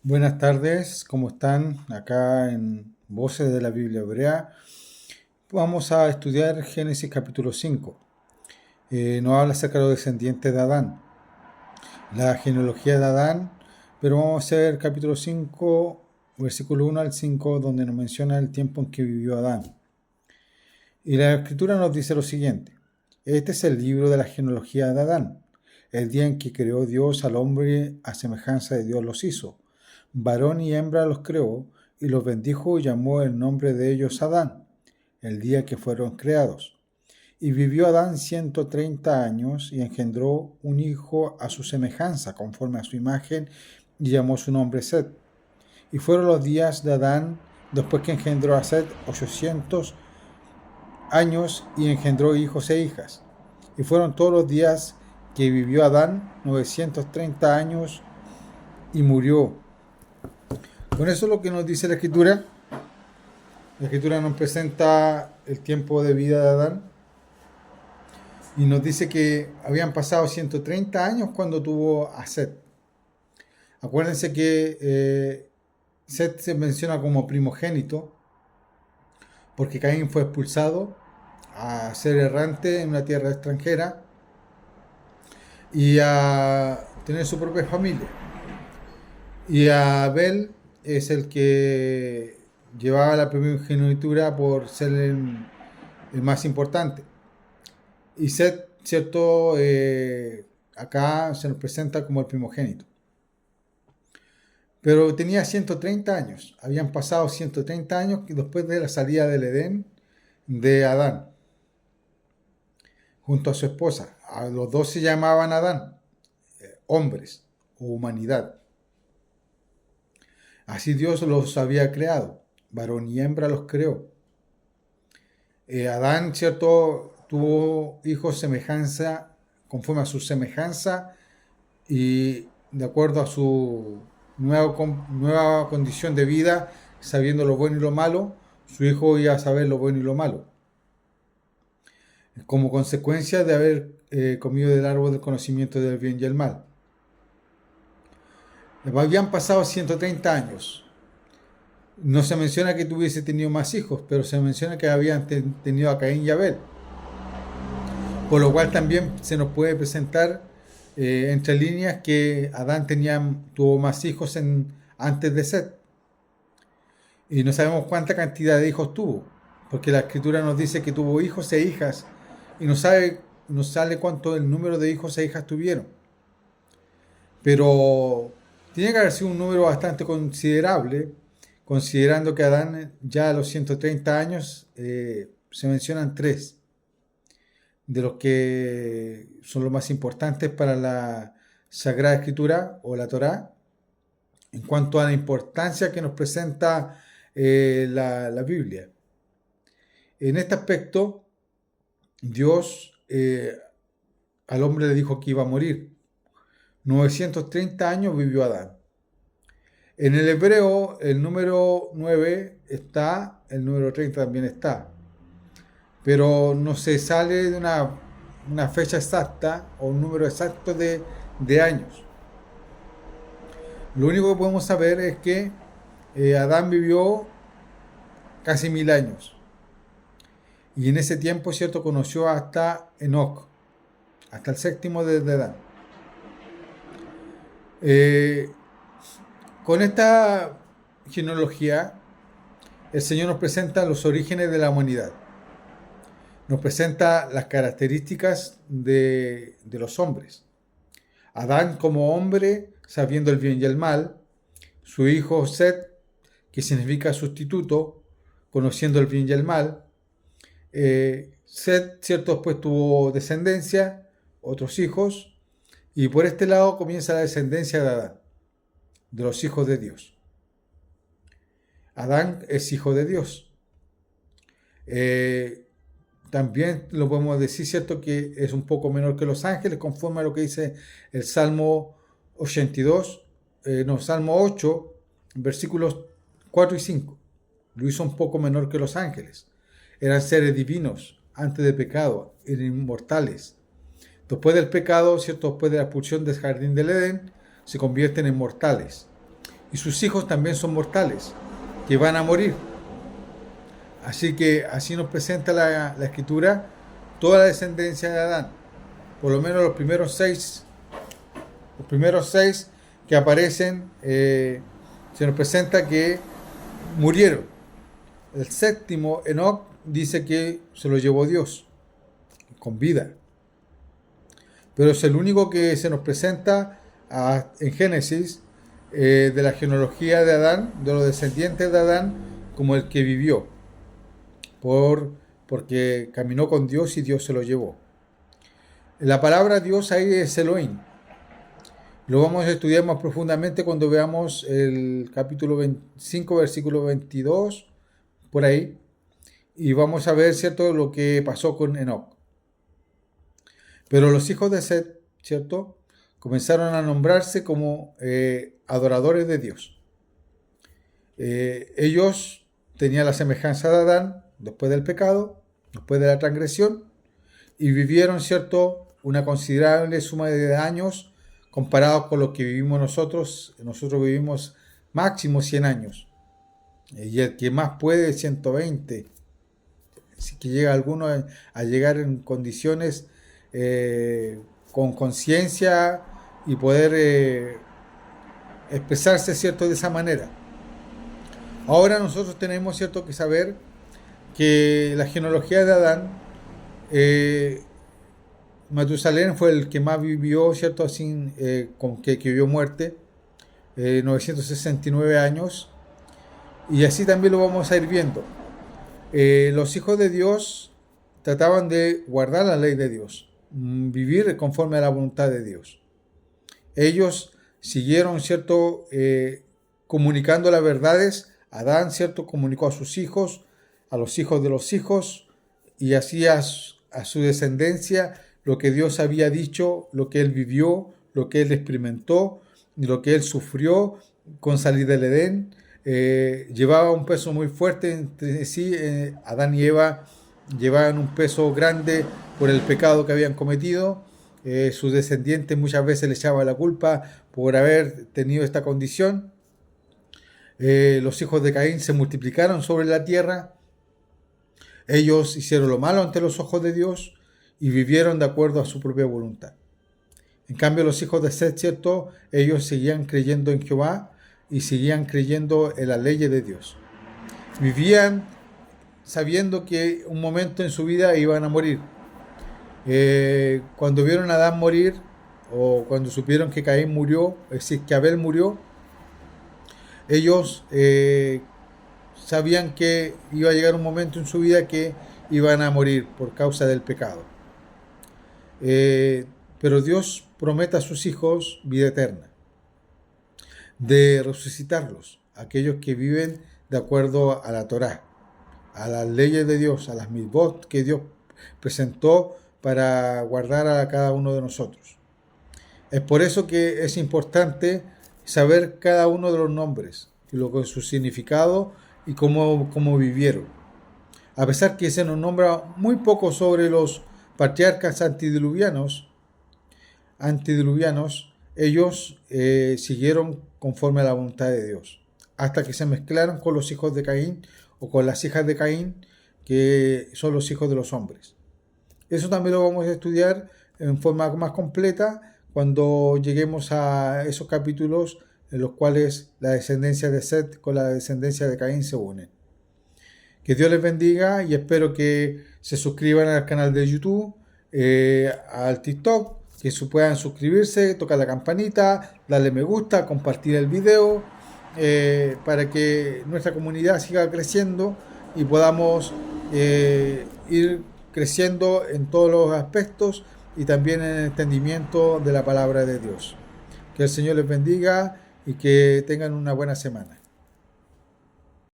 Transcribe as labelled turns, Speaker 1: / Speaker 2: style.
Speaker 1: Buenas tardes, ¿cómo están? Acá en Voces de la Biblia Hebrea. Vamos a estudiar Génesis capítulo 5. Nos habla acerca de los descendientes de Adán, la genealogía de Adán, pero vamos a hacer capítulo 5, versículo 1 al 5, donde nos menciona el tiempo en que vivió Adán. Y la escritura nos dice lo siguiente: este es el libro de la genealogía de Adán, el día en que creó Dios al hombre a semejanza de Dios los hizo. Varón y hembra los creó, y los bendijo y llamó el nombre de ellos Adán, el día que fueron creados. Y vivió Adán 130 años, y engendró un hijo a su semejanza, conforme a su imagen, y llamó su nombre Set. Y fueron los días de Adán, después que engendró a Set, 800 años, y engendró hijos e hijas. Y fueron todos los días que vivió Adán, 930 años, y murió. Con eso es lo que nos dice la Escritura. La Escritura nos presenta el tiempo de vida de Adán y nos dice que habían pasado 130 años cuando tuvo a Set. Acuérdense que Set se menciona como primogénito porque Caín fue expulsado a ser errante en una tierra extranjera y a tener su propia familia. Y Abel es el que llevaba la primogenitura por ser el más importante. Y Set, ¿cierto? Acá se nos presenta como el primogénito. Pero tenía 130 años. Habían pasado 130 años después de la salida del Edén de Adán, junto a su esposa. A los dos se llamaban Adán, hombres o humanidad. Así Dios los había creado. Varón y hembra los creó. Adán, ¿cierto? Tuvo hijos semejanza, conforme a su semejanza y de acuerdo a su nueva condición de vida, sabiendo lo bueno y lo malo, su hijo iba a saber lo bueno y lo malo. Como consecuencia de haber comido del árbol del conocimiento del bien y el mal. Habían pasado 130 años. No se menciona que tuviese tenido más hijos, pero se menciona que habían tenido a Caín y Abel. Por lo cual también se nos puede presentar entre líneas que Adán tuvo más hijos antes de Set. Y no sabemos cuánta cantidad de hijos tuvo, porque la escritura nos dice que tuvo hijos e hijas y no sale cuánto el número de hijos e hijas tuvieron. Pero tiene que haber sido un número bastante considerable, considerando que Adán ya a los 130 años se mencionan tres de los que son los más importantes para la Sagrada Escritura o la Torá, en cuanto a la importancia que nos presenta la Biblia. En este aspecto, Dios al hombre le dijo que iba a morir. 930 años vivió Adán. En el hebreo, el número 9 está, el número 30 también está. Pero no se sale de una fecha exacta o un número exacto de años. Lo único que podemos saber es que Adán vivió casi 1000 años. Y en ese tiempo, ¿cierto?, conoció hasta Enoc, hasta el séptimo de Adán. Con esta genealogía, el Señor nos presenta los orígenes de la humanidad. Nos presenta las características de los hombres. Adán como hombre, sabiendo el bien y el mal. Su hijo Set, que significa sustituto, conociendo el bien y el mal. Set, ¿cierto?, después tuvo descendencia, otros hijos, y por este lado comienza la descendencia de Adán, de los hijos de Dios. Adán es hijo de Dios. También lo podemos decir, ¿cierto?, que es un poco menor que los ángeles, conforme a lo que dice el Salmo 82, Salmo 8, versículos 4 y 5. Lo hizo un poco menor que los ángeles. Eran seres divinos antes del pecado, eran inmortales. Después del pecado, ¿cierto?, después de la expulsión del jardín del Edén, se convierten en mortales. y sus hijos también son mortales, que van a morir. Así que así nos presenta la Escritura toda la descendencia de Adán, por lo menos los primeros seis que aparecen, se nos presenta que murieron. El séptimo, Enoc, dice que se lo llevó Dios con vida, pero es el único que se nos presenta en Génesis, de la genealogía de Adán, de los descendientes de Adán, como el que vivió, porque caminó con Dios y Dios se lo llevó. La palabra Dios ahí es Elohim. Lo vamos a estudiar más profundamente cuando veamos el capítulo 25, versículo 22, por ahí, y vamos a ver, ¿cierto?, lo que pasó con Enoc. Pero los hijos de Set, ¿cierto?, comenzaron a nombrarse como adoradores de Dios. Ellos tenían la semejanza de Adán después del pecado, después de la transgresión, y vivieron, ¿cierto?, una considerable suma de años comparados con lo que vivimos nosotros. Nosotros vivimos máximo 100 años, y el que más puede 120. Así que llega alguno a llegar en condiciones con conciencia y poder expresarse, ¿cierto?, de esa manera. Ahora nosotros tenemos, ¿cierto?, que saber que la genealogía de Adán, Matusalén fue el que más vivió, ¿cierto?, así, que vio muerte, 969 años, y así también lo vamos a ir viendo. Los hijos de Dios trataban de guardar la ley de Dios, vivir conforme a la voluntad de Dios. Ellos siguieron, ¿cierto?, comunicando las verdades. Adán, ¿cierto?, comunicó a sus hijos, a los hijos de los hijos, y así a su descendencia lo que Dios había dicho, lo que él vivió, lo que él experimentó, lo que él sufrió con salir del Edén. Llevaba un peso muy fuerte entre sí. Adán y Eva llevaban un peso grande por el pecado que habían cometido. Sus descendientes muchas veces le echaban la culpa por haber tenido esta condición. Los hijos de Caín se multiplicaron sobre la tierra. Ellos hicieron lo malo ante los ojos de Dios y vivieron de acuerdo a su propia voluntad. En cambio, los hijos de Set, ¿cierto?, ellos seguían creyendo en Jehová y seguían creyendo en las leyes de Dios. Vivían sabiendo que un momento en su vida iban a morir. Cuando vieron a Adán morir, o cuando supieron que Caín murió, es decir, que Abel murió, ellos sabían que iba a llegar un momento en su vida que iban a morir por causa del pecado. Pero Dios promete a sus hijos vida eterna, de resucitarlos, aquellos que viven de acuerdo a la Torá, a las leyes de Dios, a las mitzvot que Dios presentó para guardar a cada uno de nosotros. Es por eso que es importante saber cada uno de los nombres, su significado y cómo vivieron. A pesar que se nos nombra muy poco sobre los patriarcas antediluvianos, ellos siguieron conforme a la voluntad de Dios, hasta que se mezclaron con los hijos de Caín o con las hijas de Caín, que son los hijos de los hombres. Eso también lo vamos a estudiar en forma más completa cuando lleguemos a esos capítulos en los cuales la descendencia de Set con la descendencia de Caín se unen. Que Dios les bendiga y espero que se suscriban al canal de YouTube, al TikTok, que puedan suscribirse, tocar la campanita, darle me gusta, compartir el video, para que nuestra comunidad siga creciendo y podamos ir creciendo en todos los aspectos y también en el entendimiento de la palabra de Dios. Que el Señor les bendiga y que tengan una buena semana.